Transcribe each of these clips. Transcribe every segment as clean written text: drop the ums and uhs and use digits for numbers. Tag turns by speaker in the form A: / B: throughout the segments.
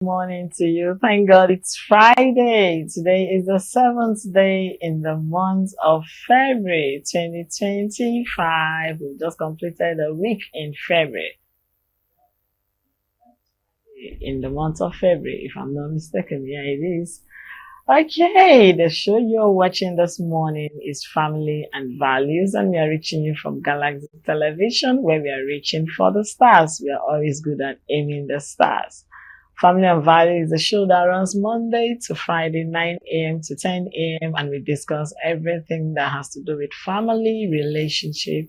A: Morning to you. Thank God it's Friday. Today is the seventh day in the month of February 2025. We've just completed a week in February, in the month of February, if I'm not mistaken. Yeah, it is. Okay, the show you're watching this morning is Family and Values, and we are reaching you from Galaxy Television, where we are reaching for the stars. We are always good at aiming the stars. Family and Values is a show that runs Monday to Friday, 9 a.m. to 10 a.m., and we discuss everything that has to do with family, relationship,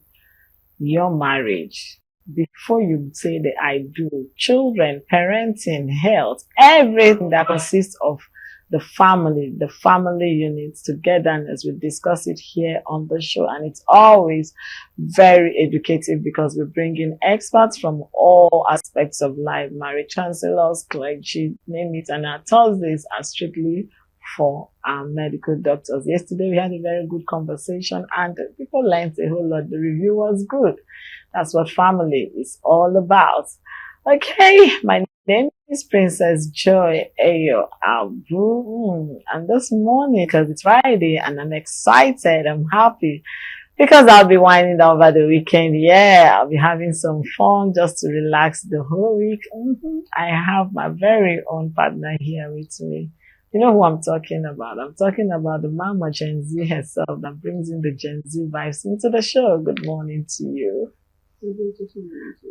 A: your marriage. Before you say the I do, children, parenting, health, everything that consists of the family units, togetherness. We discuss it here on the show, and it's always very educative because we bring in experts from all aspects of life, marriage counselors, clergy, name it, and our Thursdays are strictly for our medical doctors. Yesterday we had a very good conversation and people learned a whole lot. The review was good. That's what family is all about. Okay, my name is Princess Joy Ayo Abu. And this morning, because it's Friday and I'm excited, I'm happy because I'll be winding down over the weekend. Yeah, I'll be having some fun just to relax the whole week. I have my very own partner here with me. You know who I'm talking about? I'm talking about the Mama Gen Z herself that brings in the Gen Z vibes into the show. Good morning to you.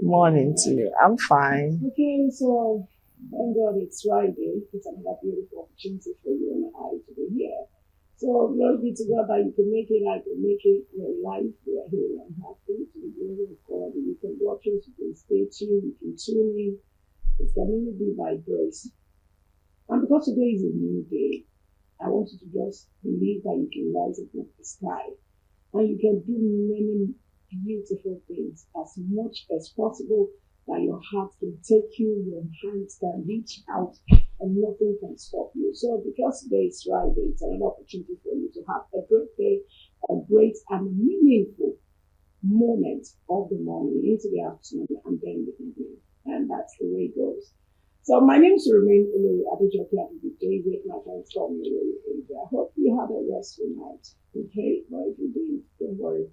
A: Morning to you. I'm fine.
B: Okay, so thank God it's Friday. It's another beautiful opportunity for you and I to be here. So glory be to God that you can make it, I can make it. Your life, we are here and happy to the glory of God. And you can watch us, you can stay tuned, you can tune in. It can only be by grace. And because today is a new day, I want you to just believe that you can rise above the sky and you can do many beautiful things as much as possible that your heart can take you, your hands can reach out, and nothing can stop you. So because today is Friday, it's another opportunity for you to have a great day, a great and meaningful moment of the morning into the afternoon and then the evening. And that's the way it goes. So my name is Remain Olori Adejoke Abibi David. My friends call me Olori. I hope you had a restful night. Okay, but if you didn't, don't worry.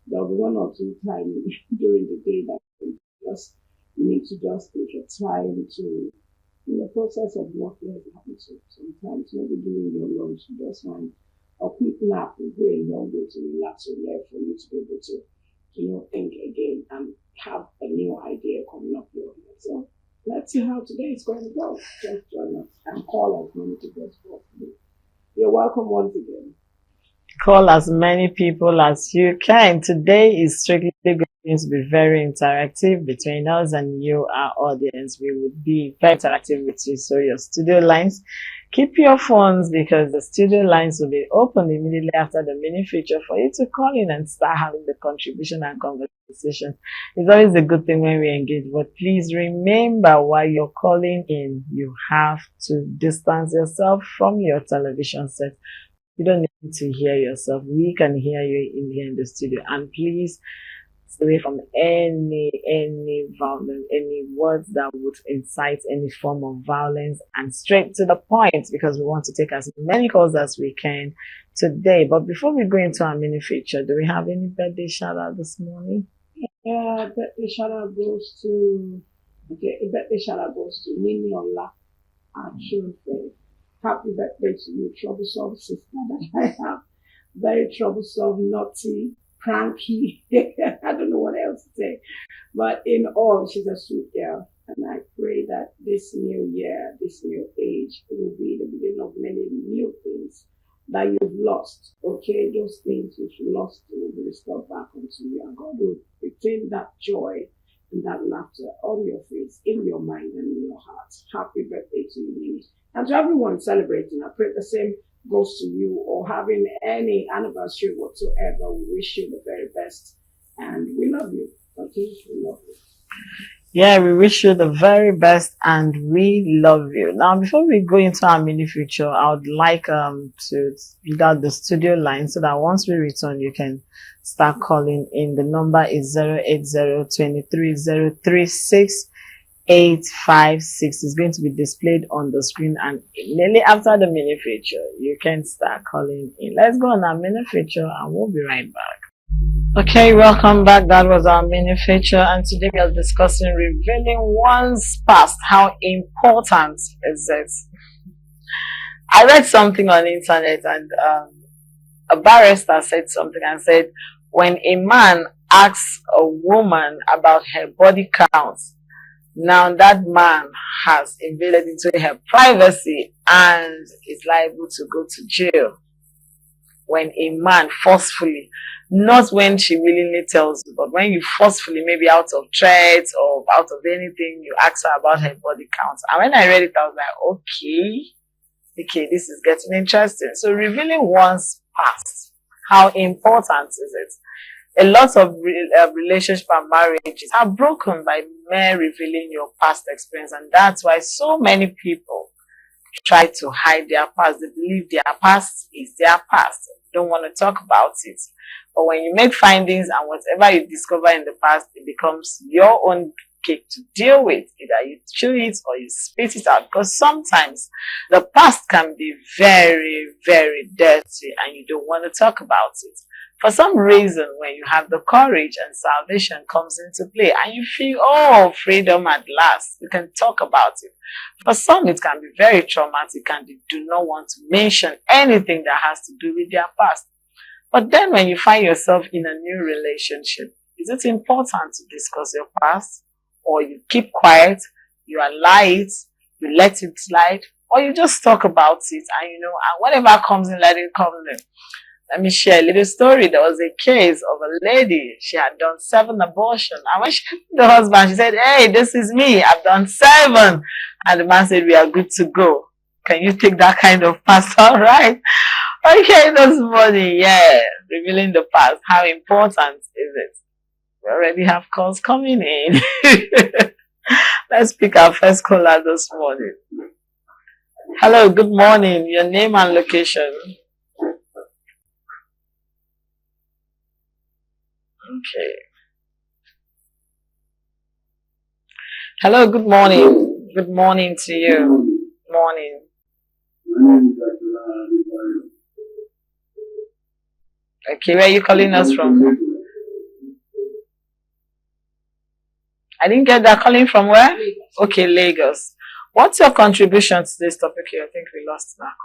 B: There'll be one or two times during the day that you just need to just take your time to, in the process of what has happened to sometimes, maybe during your lunch, you just want a quick nap will go a long way to relax your life for you to be able to, think again and have a new idea coming up your head. So let's see how today is going to go. Just join us and call as many people as possible. You're welcome once again.
A: Call as many people as you can. Today is strictly going to be very interactive between us and you, our audience. We would be very interactive with you. So your studio lines, keep your phones because the studio lines will be open immediately after the mini feature for you to call in and start having the contribution and conversation. It's always a good thing when we engage, but please remember while you're calling in, you have to distance yourself from your television set. You don't need to hear yourself. We can hear you in here in the studio. And please stay away from any violence, any words that would incite any form of violence, and straight to the point because we want to take as many calls as we can today. But before we go into our mini feature, do we have any birthday shout out this morning?
B: Yeah, birthday shout out goes to Nini Ola, our children. Happy birthday to you, troublesome sister that I have. Very troublesome, naughty, cranky. I don't know what else to say. But in all, she's a sweet girl. And I pray that this new year, this new age, will be the beginning of many new things that you've lost. Okay, those things you've lost will be restored back unto you. And God will retain that joy and that laughter on your face, in your mind, and in your heart. Happy birthday to you, Nini. And to everyone celebrating, I pray the same goes to you or having any anniversary whatsoever. We wish you the very best. And we love you. Okay, we love you.
A: Yeah, we wish you the very best and we love you. Now, before we go into our mini feature, I would like to read out the studio line so that once we return, you can start calling in. The number is 080-2303-6 856 is going to be displayed on the screen, and immediately after the mini feature you can start calling in. Let's go on our mini feature and we'll be right back. Okay, welcome back. That was our mini feature, and today we are discussing revealing one's past. How important is it? I read something on the internet, and a barrister said something and said, when a man asks a woman about her body count, now that man has invaded into her privacy and is liable to go to jail. When a man forcefully, not when she willingly tells you, but when you forcefully, maybe out of threat or out of anything, you ask her about her body count. And when I read it, I was like, okay, this is getting interesting. So revealing one's past, how important is it? A lot of relationships and marriages are broken by mere revealing your past experience, and that's why so many people try to hide their past. They believe their past is their past. They don't want to talk about it. But when you make findings and whatever you discover in the past, it becomes your own cake to deal with. Either you chew it or you spit it out, because sometimes the past can be very, very dirty and you don't want to talk about it. For some reason, when you have the courage and salvation comes into play and you feel, oh, freedom at last, you can talk about it. For some, it can be very traumatic and they do not want to mention anything that has to do with their past. But then when you find yourself in a new relationship, is it important to discuss your past? Or you keep quiet, you allow it, you let it slide, or you just talk about it and and whatever comes in, let it come in. Let me share a little story. There was a case of a lady. She had done 7 abortions. And when she met the husband, she said, hey, this is me. I've done 7. And the man said, we are good to go. Can you take that kind of past? All right. Okay, this morning, revealing the past. How important is it? We already have calls coming in. Let's pick our first caller this morning. Hello, good morning. Your name and location. Okay. Hello, good morning. Good morning to you. Morning. Okay, where are you calling us from? I didn't get that. Calling from where? Okay, Lagos. What's your contribution to this topic here? I think we lost that.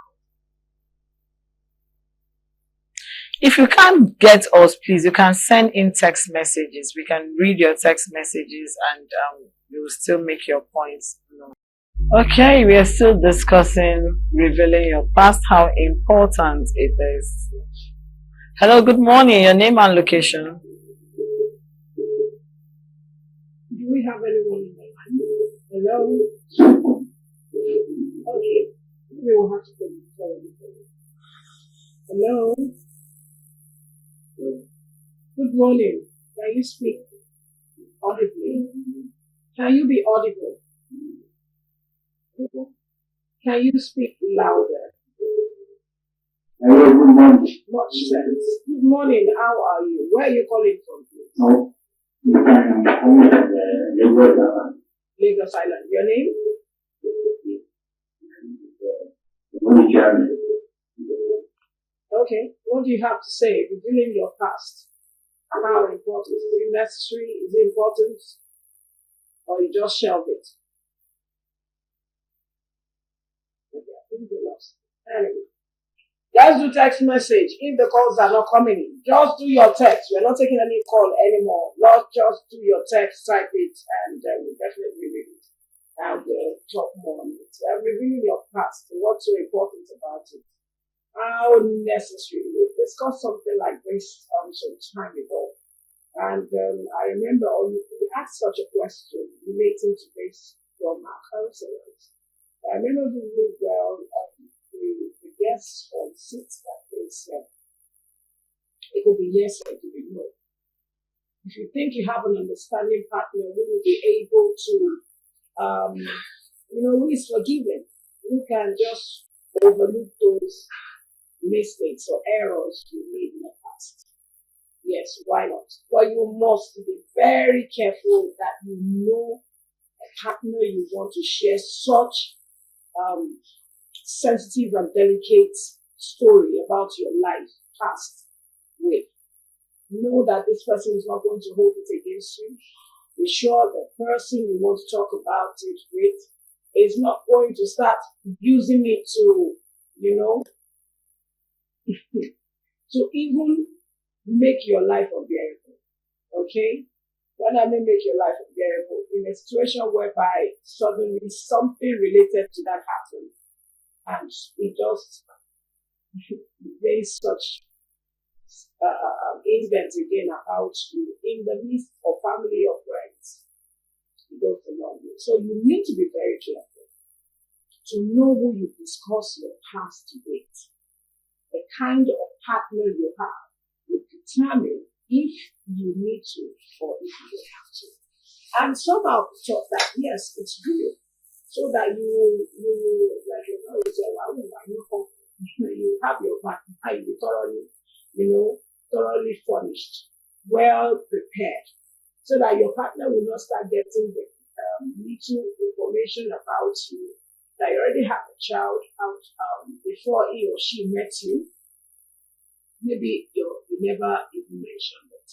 A: If you can't get us, please, you can send in text messages. We can read your text messages and you will still make your points known. Okay, we are still discussing revealing your past, how important it is. Hello, good morning. Your name and location.
B: Do we have anyone in the line? Hello? Okay. We will have to put it forward. Hello? Good morning. Can you speak audibly? Can you be audible? Can you speak louder? Much sense. Good morning. How are you? Where are you calling from? Lagos Island. Your name? Okay. What do you have to say? Revealing your past. How important? Is it necessary? Is it important? Or you just shelve it? Okay, I think we lost. Anyway. Let's do text message. If the calls are not coming in, just do your text. We're not taking any call anymore. Just do your text, type it, and we'll definitely read it. And talk more on it. Revealing your past. What's so important about it? How necessary. We discussed something like this some time ago. And I remember we asked such a question relating to this from our counselors. I remember really well the guests on seats that they said. It could be yes or it could be no. If you think you have an understanding partner who will be able to, who is forgiving, who can just overlook those mistakes or errors you made in the past. Yes, why not? But you must be very careful that you know a partner you want to share such sensitive and delicate story about your life past with. Know that this person is not going to hold it against you. Be sure the person you want to talk about it with is not going to start using it to, to even make your life unbearable. Okay? When I mean make your life unbearable, in a situation whereby suddenly something related to that happens, and it just raise such incidents again about you in the midst of family or friends, it goes a long way. So you need to be very careful to know who you discuss your past with. The kind of partner you have will determine if you need to or if you don't have to. And somehow thought that yes, it's real, so that you like you have your partner, you be thoroughly furnished, well prepared, so that your partner will not start getting the little information about you that you already have a child out before he or she met you. Maybe you never even mentioned it.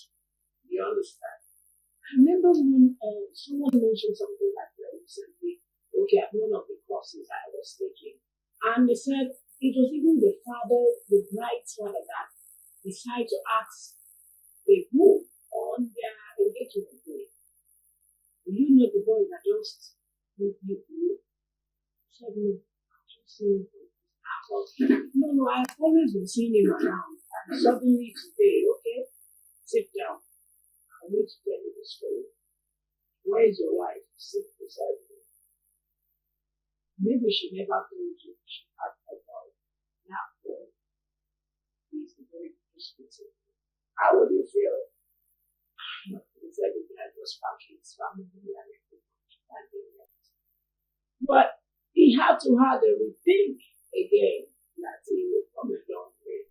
B: You understand? I remember when someone mentioned something like that recently. Okay, at one of the courses I was taking, and they said it was even the bride's father that decided to ask the groom on their engagement day, "Do you know the boy that just with you?" He said, "No, I've just seen him." No, I've always been seeing him around. And suddenly today, okay, sit down. I need to tell you the story. Where is your wife? Sit beside me. Maybe she never told you she had a boy. Now, boy, he's very disputed. How would you feel? He said the guy was packing his family and everything. But he had to have a rethink again that he would come a long way.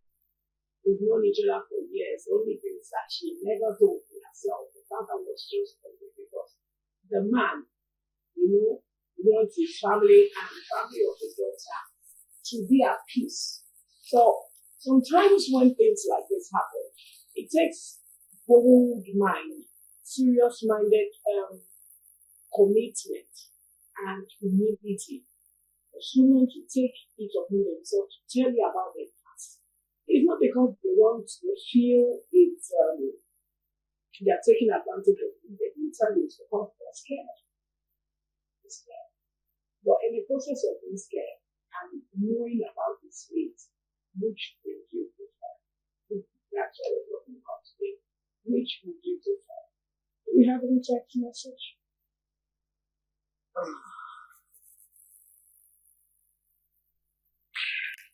B: We've known each other for years. The only thing is that she never told me herself. The father was just because the man, wants his family and the family of his daughter to be at peace. So sometimes when things like this happen, it takes bold mind, serious-minded commitment and humility for someone to take it upon themselves to tell you about their past. It's not because they feel it's they're taking advantage of you. They didn't tell you it's because they're scared. They're scared. But in the process of being scared and knowing about this fate, which would you prefer? That's what we're talking about today. Which would you prefer? Do we have any text message?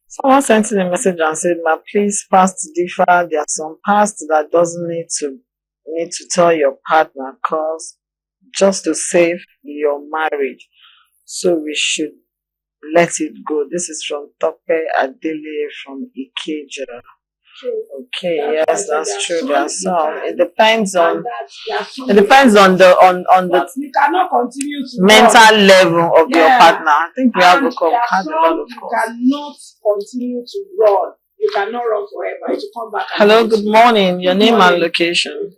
A: Someone sent in a message and said, "Ma, please, past differ. There are some past that doesn't need to tell your partner, cause just to save your marriage. So we should let it go." This is from Tope Adele from Ikeja.
B: True.
A: Okay,
B: That's
A: yes, that's true. There are some. It
B: and
A: depends on
B: it
A: depends on the
B: but you cannot continue to
A: mental level of your
B: Yeah.
A: partner. I think we have
B: And
A: had a lot of
B: you
A: calls.
B: cannot continue to run. You cannot run forever. To come back.
A: Hello, good morning. Your
B: Good
A: name
B: morning.
A: and location.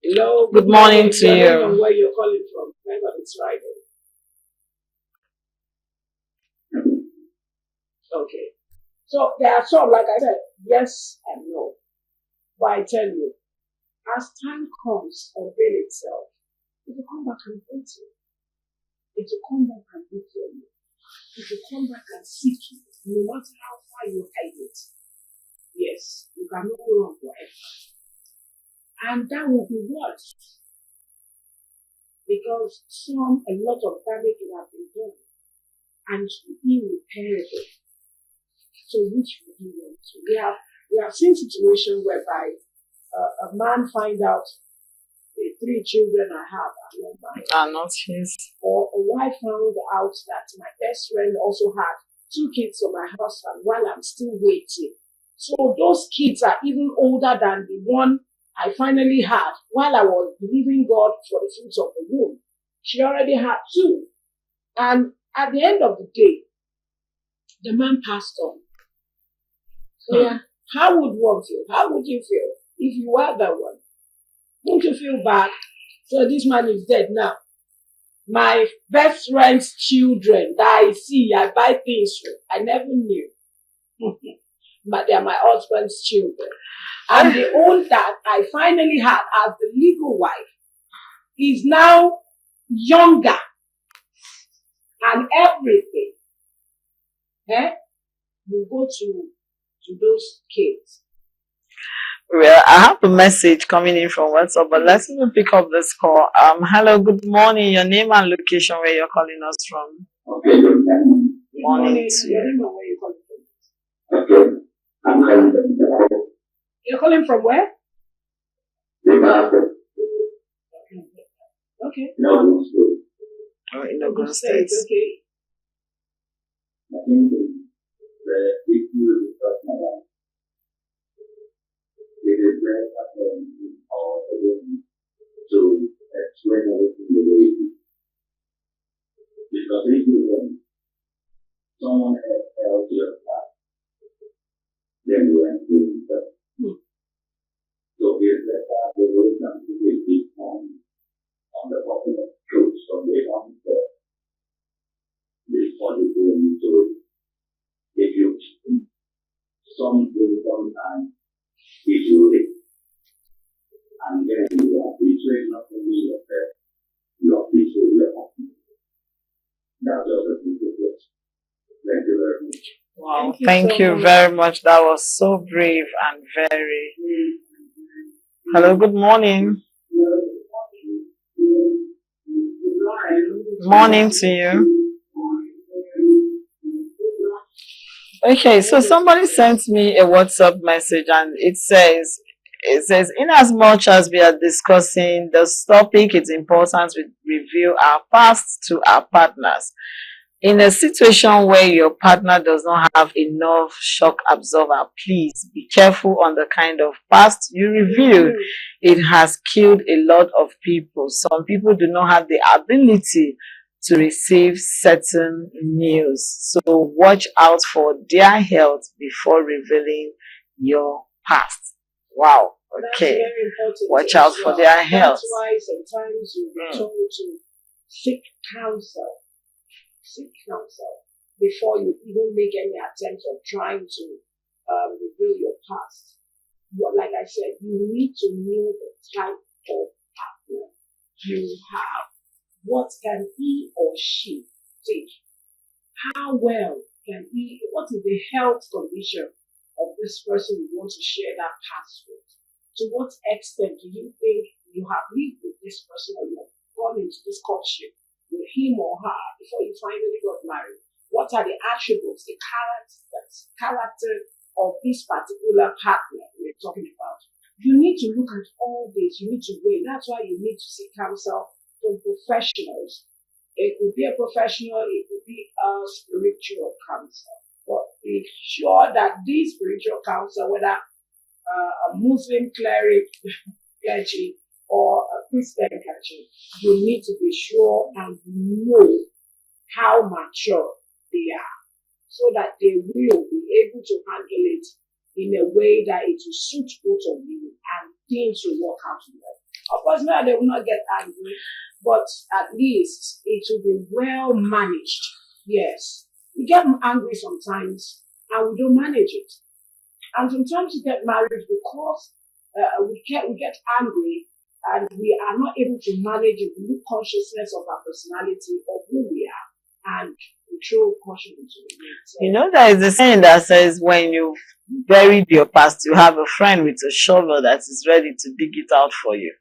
B: Hello.
A: Good morning to
B: Your
A: you.
B: name and where you're calling from. Remember, it's Friday. Okay. So there are some, like I said, yes and no. But I tell you, as time comes to unveil itself, it will come back and haunt you. It will come back and look for you. It will come back and seek you, no matter how far you hide it. Yes, you cannot run forever. And that will be worse. Because a lot of damage will have been done. And it will be irreparable. So which would you want to? We have seen situations whereby a man finds out the 3 children I have are not mine.
A: Are not his.
B: Or a wife found out that my best friend also had 2 kids for my husband while I'm still waiting. So those kids are even older than the one I finally had, while I was believing God for the fruits of the womb, she already had 2. And at the end of the day, the man passed on. So yeah, how would one feel? How would you feel if you were that one? Won't you feel bad? So this man is dead now. My best friend's children that I see, I buy things for, I never knew. But they are my husband's children. And the own that I finally had as the legal wife is now younger and everything. You go to those kids.
A: Well, I have a message coming in from WhatsApp, but let's even pick up this call. Hello, good morning. Your name and location where you're calling us from.
B: Okay, good
A: morning to
B: you. Where you're calling from. Okay. I'm calling from. You're calling from where? Okay.
A: No. Oh, in Ogun State.
B: Okay.
C: I think the issue is talking about it is very important all the way to explain everything the way it is. Because if you want someone has held your life, then you are doing that. So here's the fact that there is something they keep on the popular truth. So they don't this is what you're going to if you some will sometimes if you live and then you are betrayed not only yourself, you are betrayed your partner. That's all the thing to do. Thank you very much.
A: Wow, thank you very much. That was so brave and very. Hello, good morning. Morning to you. Okay, so somebody sent me a WhatsApp message and it says, in as much as we are discussing this topic, it's important we review our past to our partners. In a situation where your partner does not have enough shock absorber, please be careful on the kind of past you review. It has killed a lot of people. Some people do not have the ability to receive certain news. So watch out for their health before revealing your past. Wow. Okay. Watch out for their health.
B: That's why sometimes you'll be told to seek counsel. Seek counsel before you even make any attempt of trying to reveal your past. But like I said, you need to know the type of partner you have. What can he or she take? How well can he, what is the health condition of this person you want to share that past with? To what extent do you think you have lived with this person or you have gone into this courtship with him or her before you finally got married? What are the attributes, the character of this particular partner we're talking about? You need to look at all this. You need to weigh. That's why you need to seek counsel from professionals. It could be a professional, it could be a spiritual counsel. But be sure that this spiritual counsel, whether a Muslim cleric, clergy, or a Christian clergy, you need to be sure and know how mature they are, so that they will be able to handle it in a way that it will suit both of you and things will work out well. Of course, now they will not get angry, but at least it will be well managed. Yes, we get angry sometimes and we don't manage it. And sometimes we get married because we get angry and we are not able to manage it. We lose consciousness of our personality, of who we are, and we throw caution into the wind. So,
A: you know, there is a saying that says when you've buried your past, you have a friend with a shovel that is ready to dig it out for you.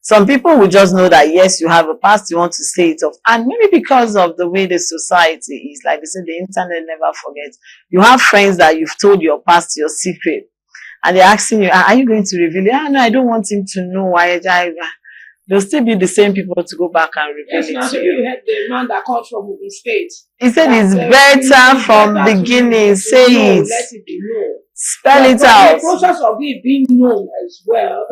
A: Some people will just know that, yes, you have a past, you want to say it off. And maybe because of the way the society is, like they say, the internet never forgets. You have friends that you've told your past, your secret, and they're asking you, are you going to reveal it? No, I don't want him to know. They'll still be the same people to go back and reveal it to you.
B: You had the man that comes from the States.
A: He said it's better from beginning, say it.
B: Let it be known.
A: Spell it
B: The
A: out.
B: process of it being known as well.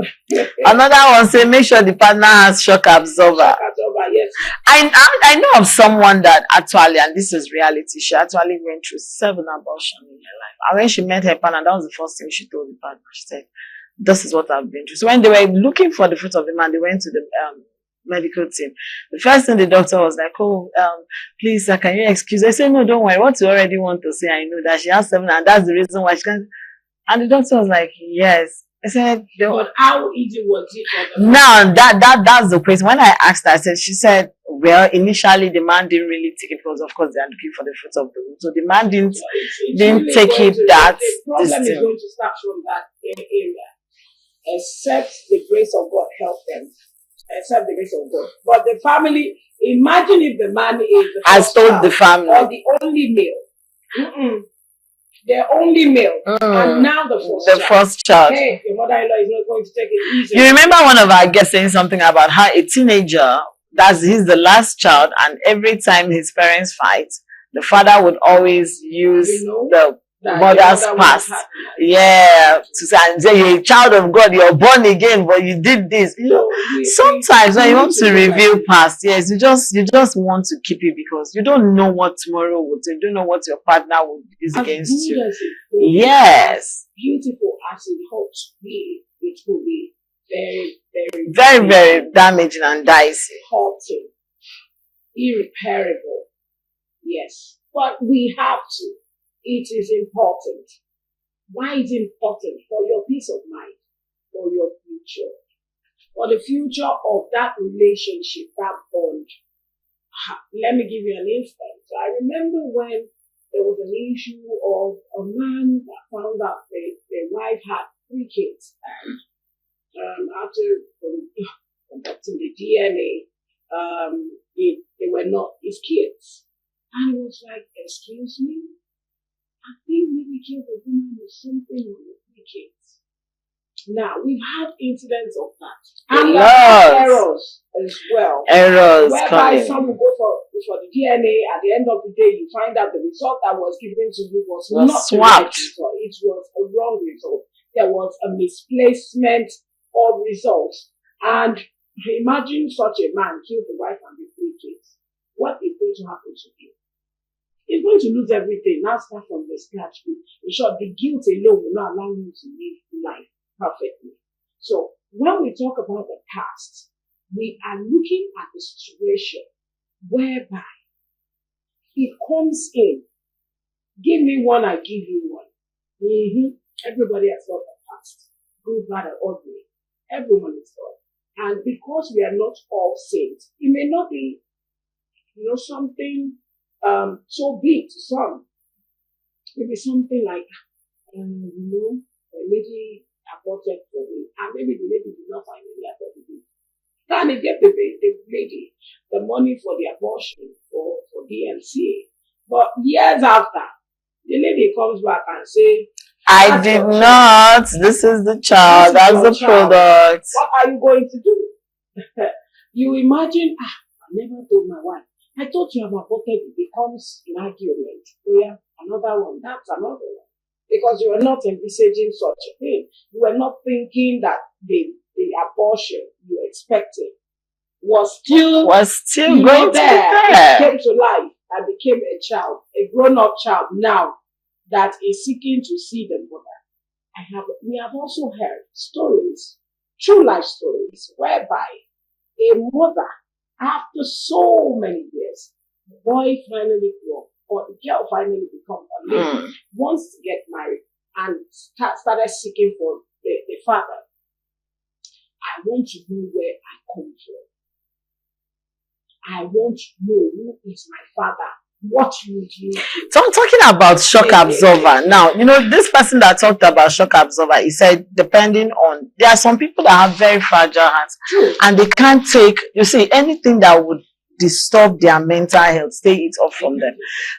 A: Another one say make sure the partner has shock absorber.
B: Shock absorber, yes.
A: I know of someone that actually, and this is reality, she actually went through 7 abortions in her life. And when she met her partner, that was the first thing she told the partner. She said, this is what I've been through. So when they were looking for the fruit of the man, they went to the medical team. The first thing the doctor was like, oh, please, sir, can you excuse? I said, no, don't worry. What you already want to say, I know that she has 7, and that's the reason why she can't. And the doctor was like, yes. I said,
B: but how easy was it for them?
A: Now that's the question. When I asked her, she said, well, initially the man didn't really take it because of course they are looking for the fruits of the womb. So the man didn't really take it that
B: the problem is going to start from that area. Except the grace of God help them. Except the grace of God. But the family, imagine if the man is the
A: has told the family
B: or the only male. The only male, and now the
A: first child.
B: Hey, your mother-in-law is not going to take it easy.
A: You remember one of our guests saying something about how a teenager, he's the last child, and every time his parents fight, the father would always use the mother's past. Yeah, to say, you're a child of God, you're born again, but you did this. You know, sometimes when you want to reveal past, yes, you just want to keep it because you don't know what tomorrow will do. You don't know what your partner will use against you. Yes.
B: Beautiful as it hopes to be, it will be
A: very damaging and dicey.
B: Hurting. Irreparable. Yes. But we have to. It is important. Why is it important? For your peace of mind, for your future, for the future of that relationship, that bond. Let me give you an instance. I remember when there was an issue of a man that found out their wife had 3 kids, and after conducting the DNA, they were not his kids. And he was like, excuse me? I think maybe killed a woman or something with the 3 kids. Now, we've had incidents of that. And errors as well. Whereby some will go for the DNA. At the end of the day, you find out the result that was given to you was not
A: swapped.
B: The right result. It was a wrong result. There was a misplacement of results. And imagine such a man killed the wife and the 3 kids. What is going to happen to you? He's going to lose everything. Now start from the scratch. In short, the guilt alone will not allow you to live life perfectly. So when we talk about the past, we are looking at the situation whereby it comes in. Give me one, I give you one. Everybody has got the past. Good, bad, and ugly. Everyone is got. And because we are not all saints, it may not be, something so big to some. Maybe something like, a lady aborted for me, and maybe the lady did not find any aborted. Then they get the lady the money for the abortion for DNC. But years after, the lady comes back and say,
A: I did not. This is the child. That's the product.
B: What are you going to do? You imagine, I never told my wife. I thought you have aborted. It becomes an argument. Oh yeah, another one. That's another one. Because you were not envisaging such a thing. You were not thinking that the abortion you expected was still going there. It came to life and became a child, a grown-up child now that is seeking to see the mother. We have also heard stories, true life stories, whereby a mother, after so many years, the boy finally grew up, or the girl finally become a lady, wants to get married and started seeking for the father. I want to know where I come from. I want to know who is my father. What would you do?
A: So I'm talking about shock absorber. Now, this person that talked about shock absorber, he said, depending on, there are some people that have very fragile hands and they can't take, anything that would disturb their mental health. Stay it off from them.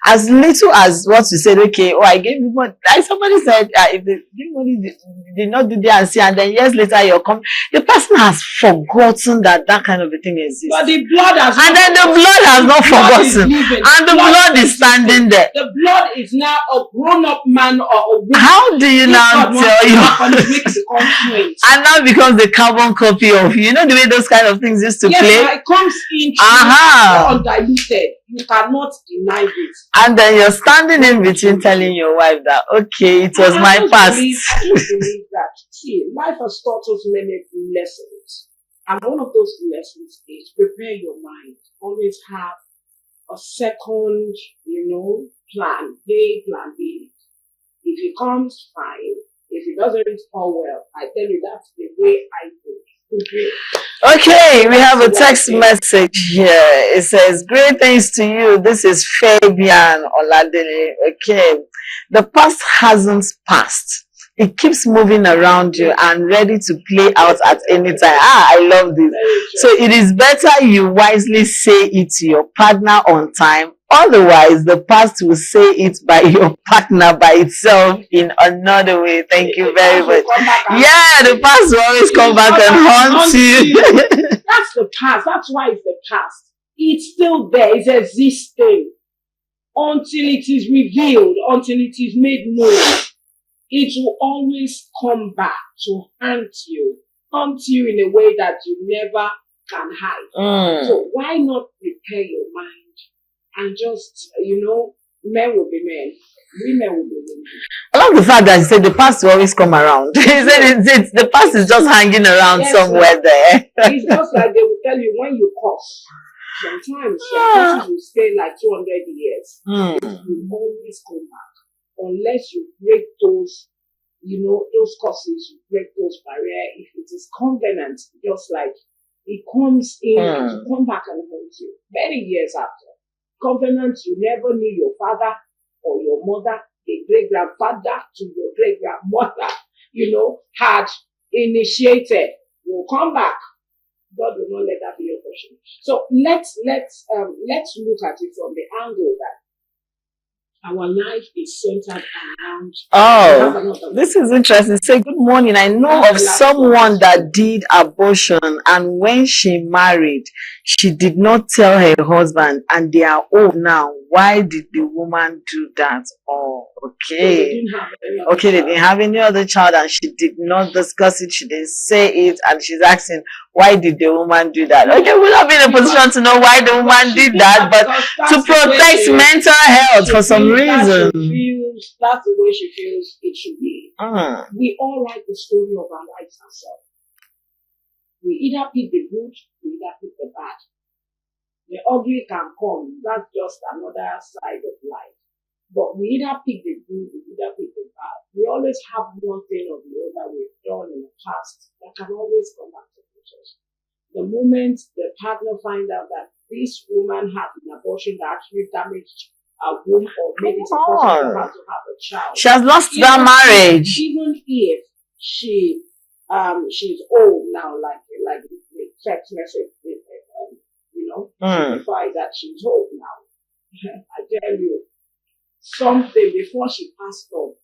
A: As little as what you said, okay, oh, I gave you money. Like somebody said, if they give money, they did not do the answer, and then years later you're coming, the person has forgotten that kind of a thing exists.
B: But the blood has
A: not forgotten. And the blood is standing there.
B: The blood is now a grown-up man or a woman.
A: How do you now tell you? And now becomes the carbon copy of, you know, the way those kind of things used to play?
B: Yes, it comes in undiluted. You cannot deny this.
A: And then you're standing in between telling your wife that, okay, it was my past.
B: I just believe that, see, life has taught us many lessons. And one of those lessons is prepare your mind. Always have a second, plan A, plan B. If it comes, fine. If it doesn't fall well, I tell you that's the way I think.
A: Okay, we have a text message here. It says, great things to you. This is Fabian Oladele. Okay. The past hasn't passed. It keeps moving around you and ready to play out at any time. I love this. So it is better you wisely say it to your partner on time. Otherwise, the past will say it by your partner by itself in another way. Thank you very much. Yeah, the past will always come back and haunt you.
B: That's the past. That's why it's the past. It's still there. It's existing. Until it is revealed, until it is made known, it will always come back to haunt you in a way that you never can hide. So why not prepare your mind and just, men will be men, women will be women.
A: I love the fact that he said the past will always come around. He said the past is just hanging around somewhere there.
B: It's just like they will tell you when you cough. Sometimes some will stay like 200 years. It will always come back. Unless you break those, those causes, you break those barriers. If it is covenant, just like it comes in to come back and haunt you many years after. Covenant, you never knew your father or your mother, a great-grandfather to your great-grandmother, had initiated, will come back. God will not let that be your portion. So let's look at it from the angle that our life is centered around.
A: Oh, this is interesting. Say, good morning. I know of someone that did abortion, and when she married, she did not tell her husband, and they are old now. Why did the woman do that? Oh, okay. Okay, they didn't have any other child, and she did not discuss it. She didn't say it, and she's asking, why did the woman do that? Okay, we'll not be in a position to know why the woman did that, but to protect mental health for some reason.
B: That's the way she feels it should be. We all write the story of our lives ourselves. We either pick the good, we either pick the bad. The ugly can come. That's just another side of life. But we either pick the good, we either pick the bad. We always have one thing or the other we've done in the past that can always come back to us. The moment the partner finds out that this woman had an abortion that actually damaged a womb or made it possible for her to have a child,
A: she has lost that marriage.
B: Even if she's old now, like the text message, signify that she's old now. I tell you, something before she passed on.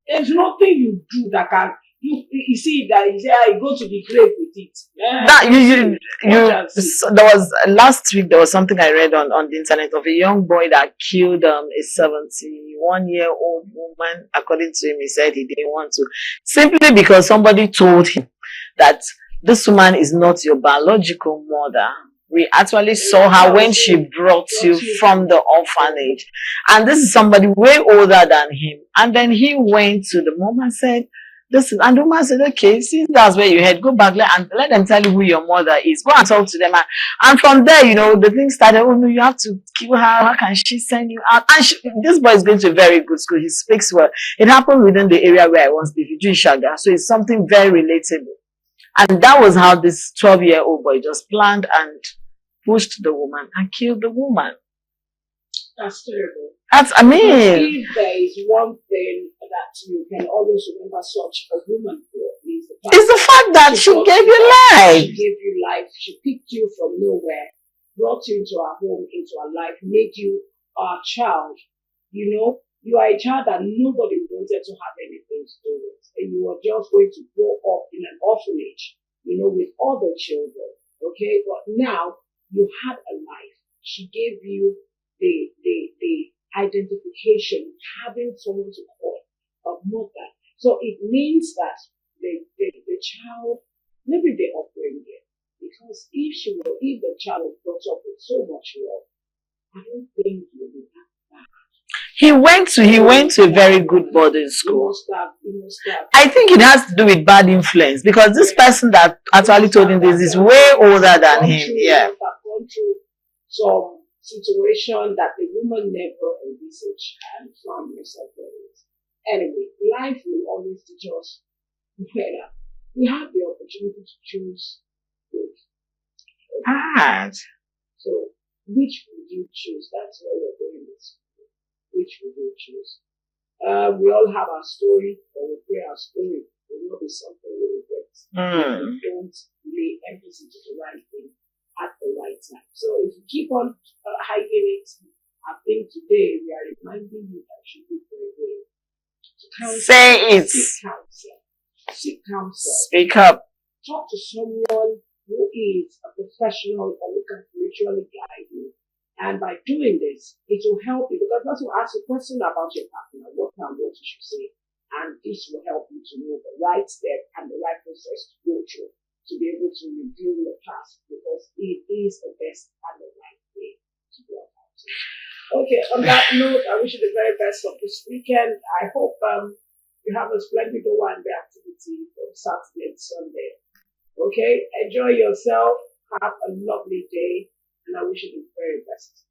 B: There's nothing you do that can you see that you go to the grave with it.
A: There was last week there was something I read on the internet of a young boy that killed a 71-year-old woman. According to him, he said he didn't want to, simply because somebody told him that this woman is not your biological mother. We actually saw her when she brought you from the orphanage. And this is somebody way older than him. And then he went to the mom and said, listen, and the woman said, okay, since that's where you head, go back and let them tell you who your mother is. Go and talk to them. And from there, the thing started, oh no, you have to kill her. How can she send you out? And this boy is going to a very good school. He speaks well. It happened within the area where I once lived, Shaga. So it's something very relatable. And that was how this 12-year-old boy just planned and pushed the woman and killed the woman.
B: That's terrible.
A: If
B: there is one thing that you can always remember such a woman for, is
A: the fact that she gave you life.
B: She gave you life. She picked you from nowhere brought you into our home, into our life, made you our child. You know, you are a child that nobody wanted to have anything to do with. And you are just going to grow up in an orphanage, with other children. Okay, but now you had a life. She gave you the identification of having someone to call a mother. So it means that the child, maybe the upbringing, because if the child was brought up with so much love, I don't think you would have that.
A: He went to a very good boarding school.
B: You must have.
A: I think it has to do with bad influence because this person that actually told him this is way older than him. Yeah.
B: I've gone through some situation that the woman never envisaged and found herself in. Anyway, life will always teach us better. We have the opportunity to choose good.
A: Ah.
B: So, which would you choose? That's why we're doing this. Which would you choose? We all have our story, but we pray our story will not be something we regret. We don't lay emphasis to the right thing at the right time. So if you keep on hiding it, I think today we are reminding you that you look for a way to counsel.
A: Say it.
B: Seek counsel.
A: Speak up.
B: Talk to someone who is a professional or who can spiritually guide you. And by doing this, it will help you because once you ask a question about your partner, what you should say, and this will help you to know the right step and the right process to go through to be able to review your past because it is the best and the right way to go about it. Okay, on that note, I wish you the very best of this weekend. I hope you have a splendid one-day activity from Saturday and Sunday. Okay, enjoy yourself. Have a lovely day. And I wish you the very best.